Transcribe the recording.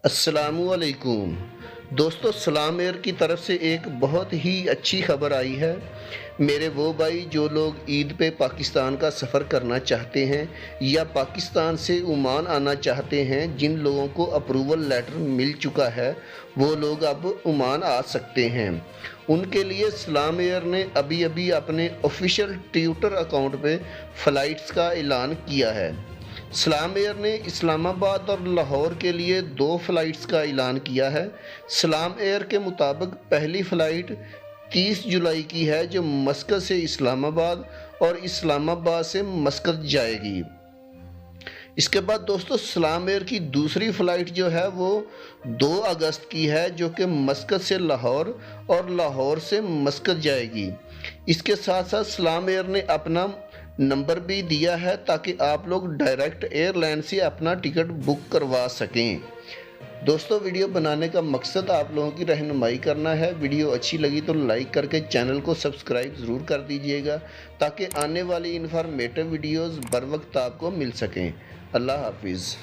अस्सलामुअलैकुम दोस्तों, सलाम एयर की तरफ से एक बहुत ही अच्छी खबर आई है। मेरे वो भाई जो लोग ईद पे पाकिस्तान का सफ़र करना चाहते हैं या पाकिस्तान से ओमान आना चाहते हैं, जिन लोगों को अप्रूवल लेटर मिल चुका है वो लोग अब ओमान आ सकते हैं। उनके लिए सलाम एयर ने अभी अभी अपने ऑफिशियल ट्विटर अकाउंट पे फ़्लाइट्स का ऐलान किया है। सलाम एयर ने इस्लामाबाद और लाहौर के लिए 2 फ़्लाइट्स का ऐलान किया है। सलाम एयर के मुताबिक पहली फ़्लाइट 30 जुलाई की है, जो मस्कत से इस्लामाबाद और इस्लामाबाद से मस्कत जाएगी। इसके बाद दोस्तों सलाम एयर की दूसरी फ़्लाइट जो है वो 2 अगस्त की है, जो कि मस्कत से लाहौर और लाहौर से मस्कत जाएगी। इसके साथ साथ सलाम एयर ने अपना नंबर भी दिया है ताकि आप लोग डायरेक्ट एयरलाइन से अपना टिकट बुक करवा सकें। दोस्तों, वीडियो बनाने का मकसद आप लोगों की रहनुमाई करना है। वीडियो अच्छी लगी तो लाइक करके चैनल को सब्सक्राइब ज़रूर कर दीजिएगा ताकि आने वाली इन्फॉर्मेटिव वीडियोज़ बर वक्त आपको मिल सकें। अल्लाह हाफिज़।